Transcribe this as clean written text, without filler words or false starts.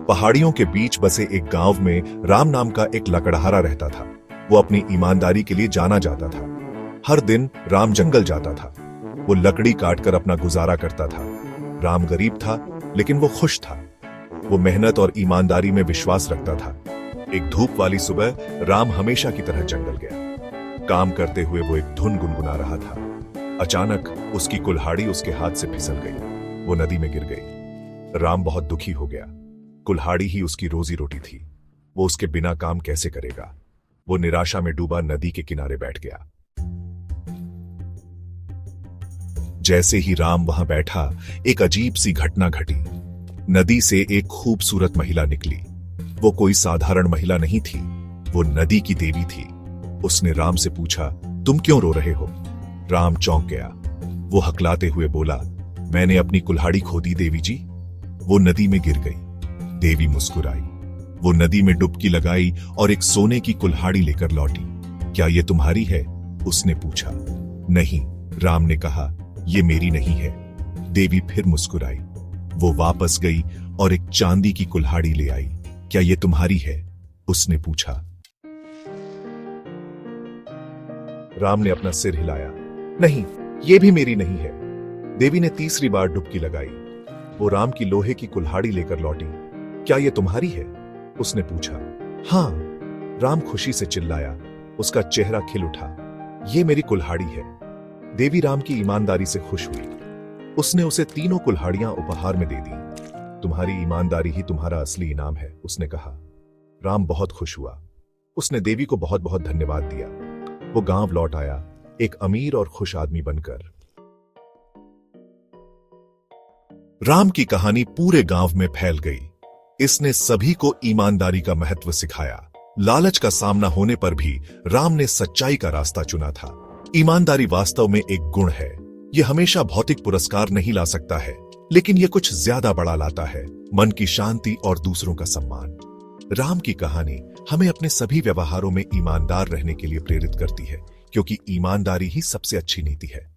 पहाड़ियों के बीच बसे एक गांव में राम नाम का एक लकड़हारा रहता था। वो अपनी ईमानदारी के लिए जाना जाता था। हर दिन राम जंगल जाता था। वो लकड़ी काटकर अपना गुजारा करता था। राम गरीब था, लेकिन वो खुश था। वो मेहनत और ईमानदारी में विश्वास रखता था। एक धूप वाली सुबह राम हमेशा की तरह जंगल गया। काम करते हुए वो एक धुन गुनगुना रहा था। अचानक उसकी कुल्हाड़ी उसके हाथ से फिसल गई। वो नदी में गिर गई। राम बहुत दुखी हो गया। कुल्हाड़ी ही उसकी रोजी रोटी थी। वो उसके बिना काम कैसे करेगा। वो निराशा में डूबा नदी के किनारे बैठ गया। जैसे ही राम वहां बैठा, एक अजीब सी घटना घटी। नदी से एक खूबसूरत महिला निकली। वो कोई साधारण महिला नहीं थी, वो नदी की देवी थी। उसने राम से पूछा, तुम क्यों रो रहे हो? राम चौंक गया। वो हकलाते हुए बोला, मैंने अपनी कुल्हाड़ी खो दी देवी जी। वो नदी में गिर गई। देवी मुस्कुराई। वो नदी में डुबकी लगाई और एक सोने की कुल्हाड़ी लेकर लौटी। क्या ये तुम्हारी है? उसने पूछा। नहीं, राम ने कहा, ये मेरी नहीं है। देवी फिर मुस्कुराई। वो वापस गई और एक चांदी की कुल्हाड़ी ले आई। क्या ये तुम्हारी है? उसने पूछा। राम ने अपना सिर हिलाया। नहीं, ये भी मेरी नहीं है। देवी ने तीसरी बार डुबकी लगाई। वो राम की लोहे की कुल्हाड़ी लेकर लौटी। क्या ये तुम्हारी है? उसने पूछा। हां, राम खुशी से चिल्लाया। उसका चेहरा खिल उठा। ये मेरी कुल्हाड़ी है। देवी राम की ईमानदारी से खुश हुई। उसने उसे तीनों कुल्हाड़ियां उपहार में दे दी। तुम्हारी ईमानदारी ही तुम्हारा असली इनाम है, उसने कहा। राम बहुत खुश हुआ। उसने देवी को बहुत बहुत धन्यवाद दिया। वो गांव लौट आया, एक अमीर और खुश आदमी बनकर। राम की कहानी पूरे गांव में फैल गई। इसने सभी को ईमानदारी का महत्व सिखाया। लालच का सामना होने पर भी राम ने सच्चाई का रास्ता चुना था। ईमानदारी वास्तव में एक गुण है। यह हमेशा भौतिक पुरस्कार नहीं ला सकता है, लेकिन यह कुछ ज्यादा बड़ा लाता है, मन की शांति और दूसरों का सम्मान। राम की कहानी हमें अपने सभी व्यवहारों में ईमानदार रहने के लिए प्रेरित करती है, क्योंकि ईमानदारी ही सबसे अच्छी नीति है।